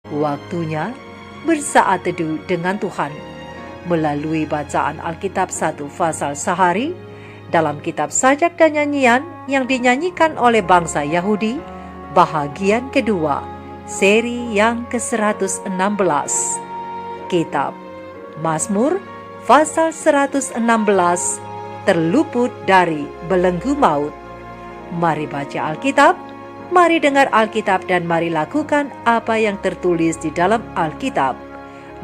Waktunya bersaat teduh dengan Tuhan melalui bacaan Alkitab 1 pasal sehari dalam kitab sajak dan nyanyian yang dinyanyikan oleh bangsa Yahudi, bahagian kedua, seri yang ke-116. Kitab Mazmur pasal 116, terluput dari belenggu maut. Mari baca Alkitab, mari dengar Alkitab, dan mari lakukan apa yang tertulis di dalam Alkitab.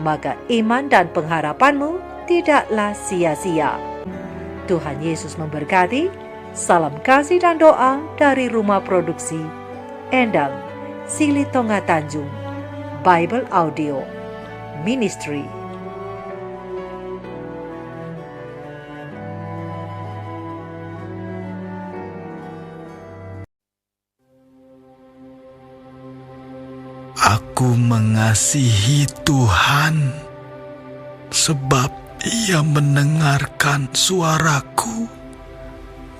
Maka iman dan pengharapanmu tidaklah sia-sia. Tuhan Yesus memberkati. Salam kasih dan doa dari Rumah Produksi Endang Silitonga Tanjung Bible Audio Ministry. Aku mengasihi Tuhan, sebab Ia mendengarkan suaraku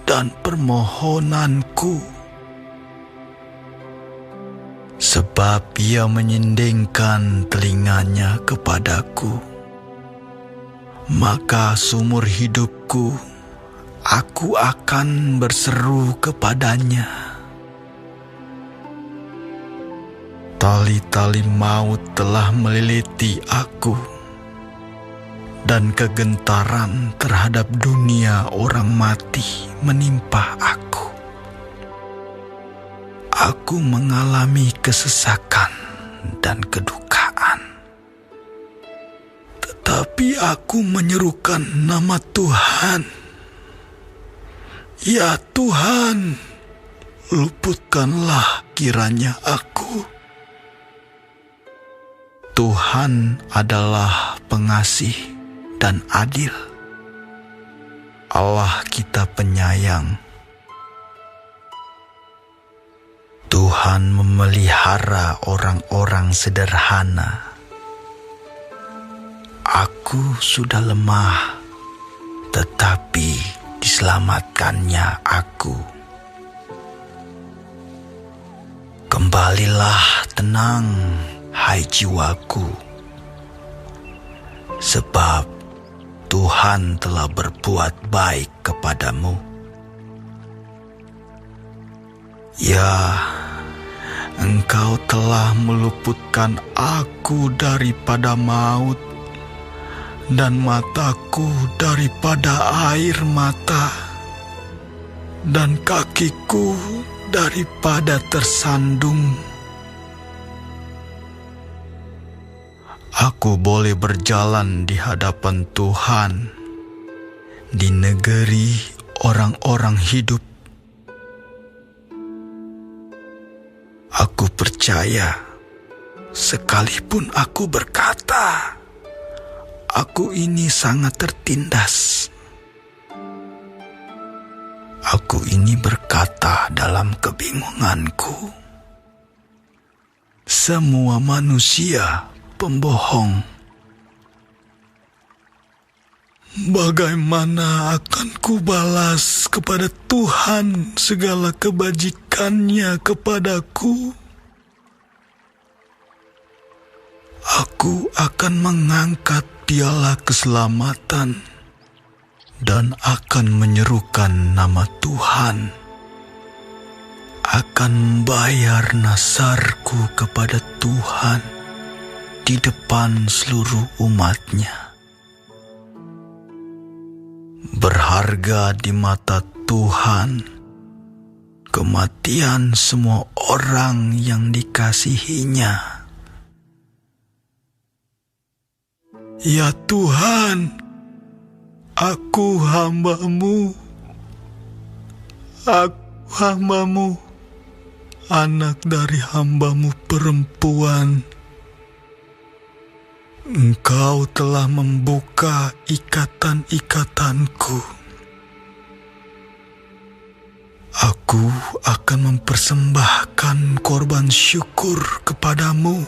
dan permohonanku. Sebab Ia menyindingkan telinganya kepadaku, maka seumur hidupku aku akan berseru kepadanya. Tali-tali maut telah meliliti aku, dan kegentaran terhadap dunia orang mati menimpa aku. Aku mengalami kesesakan dan kedukaan, tetapi aku menyerukan nama Tuhan. Ya Tuhan, luputkanlah kiranya aku. Tuhan adalah pengasih dan adil. Allah kita penyayang. Tuhan memelihara orang-orang sederhana. Aku sudah lemah, tetapi diselamatkannya aku. Kembalilah tenang, hai jiwaku, sebab Tuhan telah berbuat baik kepadamu. Ya, Engkau telah meluputkan aku daripada maut, dan mataku daripada air mata, dan kakiku daripada tersandung. Aku boleh berjalan di hadapan Tuhan di negeri orang-orang hidup. Aku percaya, sekalipun aku berkata, aku ini sangat tertindas. Aku ini berkata dalam kebingunganku, semua manusia pembohong. Bagaimana akan kubalas kepada Tuhan segala kebajikannya kepadaku? Aku akan mengangkat piala keselamatan dan akan menyerukan nama Tuhan. Akan membayar nasarku kepada Tuhan di depan seluruh umatnya. Berharga di mata Tuhan kematian semua orang yang dikasihinya. Ya Tuhan, aku hamba-Mu, anak dari hamba-Mu perempuan. Engkau telah membuka ikatan-ikatanku. Aku akan mempersembahkan korban syukur kepadamu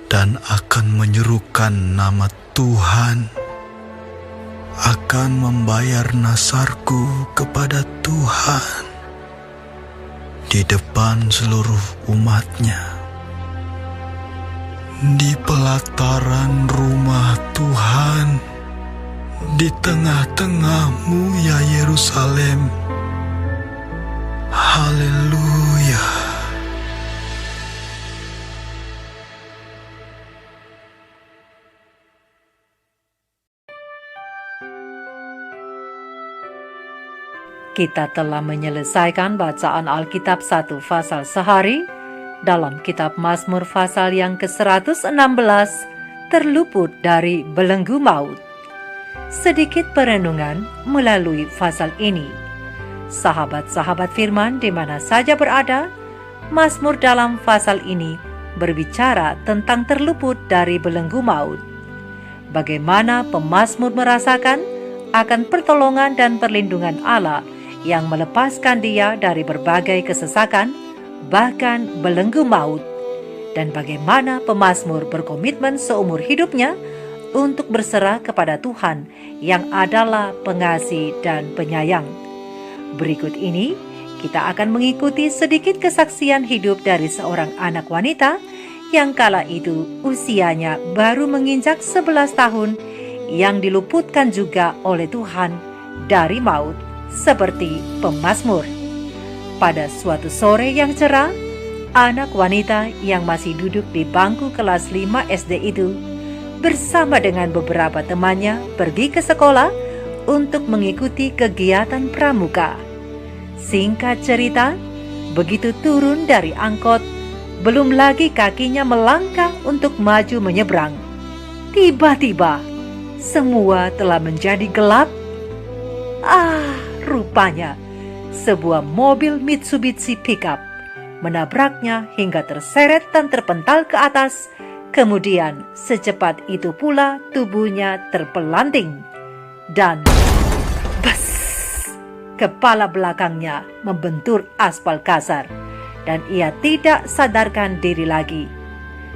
dan akan menyerukan nama Tuhan. Akan membayar nasarku kepada Tuhan di depan seluruh umatnya. di pelataran rumah Tuhan, di tengah-tengahmu ya Yerusalem. Haleluya. Kita telah menyelesaikan bacaan Alkitab 1 Fasal sehari dalam kitab Mazmur Fasal yang ke-116, terluput dari belenggu maut. Sedikit perenungan melalui fasal ini. Sahabat-sahabat firman di mana saja berada, Mazmur dalam fasal ini berbicara tentang terluput dari belenggu maut. Bagaimana pemazmur merasakan akan pertolongan dan perlindungan Allah yang melepaskan dia dari berbagai kesesakan, bahkan belenggu maut, dan bagaimana pemazmur berkomitmen seumur hidupnya untuk berserah kepada Tuhan yang adalah pengasih dan penyayang. Berikut ini kita akan mengikuti sedikit kesaksian hidup dari seorang anak wanita yang kala itu usianya baru menginjak 11 tahun, yang diluputkan juga oleh Tuhan dari maut, seperti pemazmur. Pada suatu sore yang cerah, anak wanita yang masih duduk di bangku kelas 5 SD itu bersama dengan beberapa temannya pergi ke sekolah untuk mengikuti kegiatan pramuka. Singkat cerita, begitu turun dari angkot, belum lagi kakinya melangkah untuk maju menyeberang, tiba-tiba semua telah menjadi gelap. Rupanya sebuah mobil Mitsubishi pickup menabraknya hingga terseret dan terpental ke atas. Kemudian secepat itu pula tubuhnya terpelanting dan bas, kepala belakangnya membentur aspal kasar dan ia tidak sadarkan diri lagi.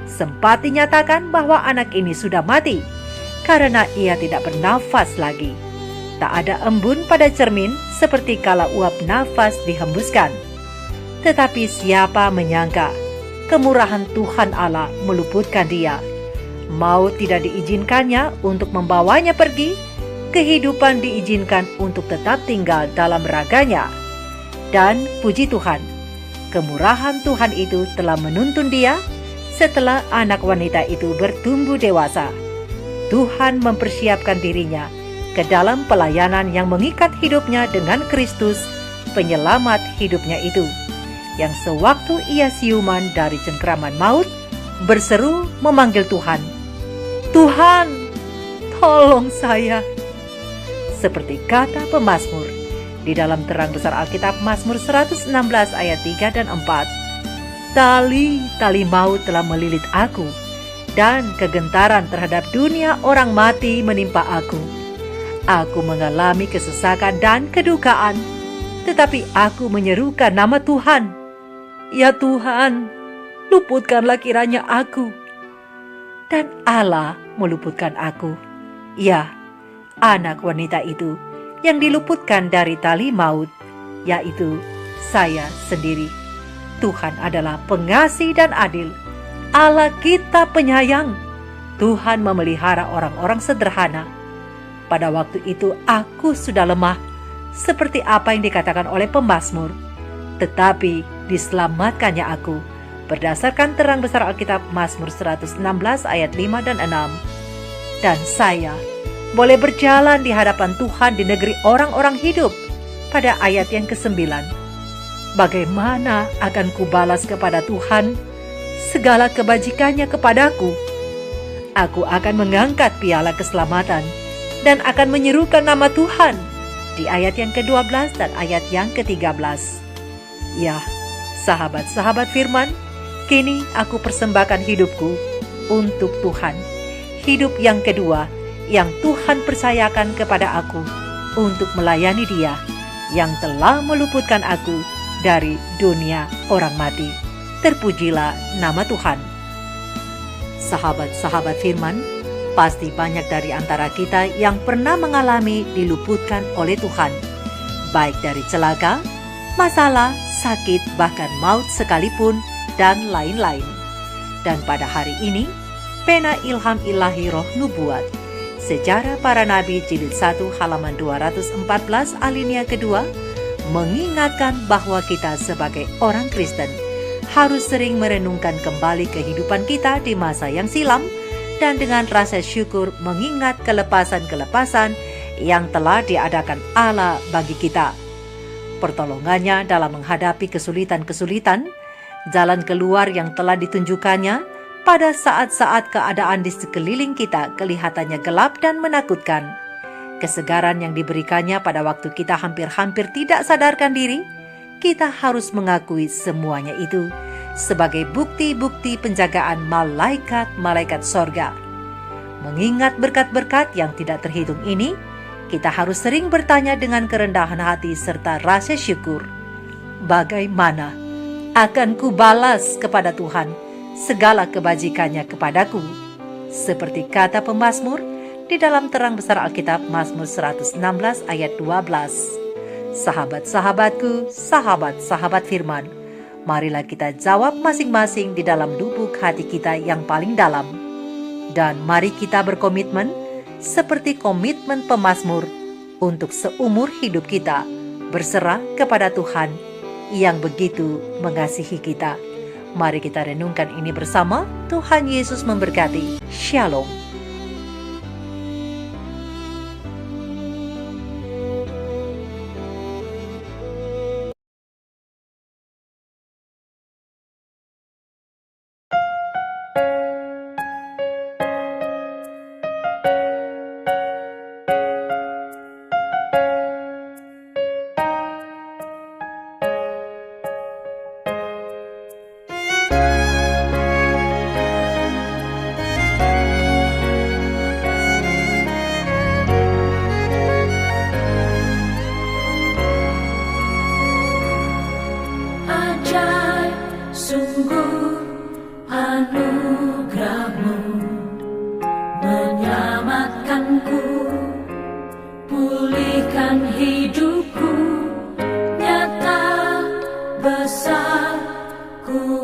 Sempat dinyatakan bahwa anak ini sudah mati karena ia tidak bernafas lagi. Tak ada embun pada cermin seperti kala uap nafas dihembuskan. Tetapi siapa menyangka kemurahan Tuhan Allah meluputkan dia. Maut tidak diizinkannya untuk membawanya pergi, kehidupan diizinkan untuk tetap tinggal dalam raganya. Dan puji Tuhan, kemurahan Tuhan itu telah menuntun dia setelah anak wanita itu bertumbuh dewasa. Tuhan mempersiapkan dirinya ke dalam pelayanan yang mengikat hidupnya dengan Kristus, penyelamat hidupnya itu, yang sewaktu ia siuman dari cengkraman maut, berseru memanggil Tuhan, "Tuhan, tolong saya." Seperti kata pemazmur di dalam terang besar Alkitab Mazmur 116 ayat 3 dan 4, "Tali-tali maut telah melilit aku, dan kegentaran terhadap dunia orang mati menimpa aku. Aku mengalami kesesakan dan kedukaan, tetapi aku menyerukan nama Tuhan. Ya Tuhan, luputkanlah kiranya aku." Dan Allah meluputkan aku. Ya, anak wanita itu yang diluputkan dari tali maut, yaitu saya sendiri. Tuhan adalah pengasih dan adil. Allah kita penyayang. Tuhan memelihara orang-orang sederhana. Pada waktu itu aku sudah lemah, seperti apa yang dikatakan oleh pemazmur. Tetapi diselamatkannya aku, berdasarkan terang besar Alkitab Mazmur 116 ayat 5 dan 6. Dan saya boleh berjalan di hadapan Tuhan di negeri orang-orang hidup, pada ayat yang ke-9. Bagaimana akan kubalas kepada Tuhan segala kebajikannya kepadaku? Aku akan mengangkat piala keselamatan dan akan menyerukan nama Tuhan, di ayat yang ke-12 dan ayat yang ke-13. Ya, sahabat-sahabat firman, kini aku persembahkan hidupku untuk Tuhan. Hidup yang kedua yang Tuhan percayakan kepada aku untuk melayani Dia yang telah meluputkan aku dari dunia orang mati. Terpujilah nama Tuhan. Sahabat-sahabat firman, pasti banyak dari antara kita yang pernah mengalami diluputkan oleh Tuhan, baik dari celaka, masalah, sakit, bahkan maut sekalipun, dan lain-lain. Dan pada hari ini, Pena Ilham Ilahi Roh Nubuat, Sejarah Para Nabi Jilid 1 halaman 214 alinea kedua, mengingatkan bahwa kita sebagai orang Kristen harus sering merenungkan kembali kehidupan kita di masa yang silam dan dengan rasa syukur mengingat kelepasan-kelepasan yang telah diadakan Allah bagi kita. Pertolongannya dalam menghadapi kesulitan-kesulitan, jalan keluar yang telah ditunjukkannya pada saat-saat keadaan di sekeliling kita kelihatannya gelap dan menakutkan. Kesegaran yang diberikannya pada waktu kita hampir-hampir tidak sadarkan diri, kita harus mengakui semuanya itu sebagai bukti-bukti penjagaan malaikat-malaikat sorga. Mengingat berkat-berkat yang tidak terhitung ini, kita harus sering bertanya dengan kerendahan hati serta rasa syukur. Bagaimana akan kubalas kepada Tuhan segala kebajikannya kepadaku? Seperti kata pemazmur di dalam terang besar Alkitab, Mazmur 116 ayat 12. Sahabat-sahabatku, sahabat-sahabat firman, marilah kita jawab masing-masing di dalam lubuk hati kita yang paling dalam. Dan mari kita berkomitmen seperti komitmen pemazmur untuk seumur hidup kita berserah kepada Tuhan yang begitu mengasihi kita. Mari kita renungkan ini bersama. Tuhan Yesus memberkati. Shalom. Sungguh anugerah-Mu menyelamatkanku, pulihkan hidupku, nyata besar ku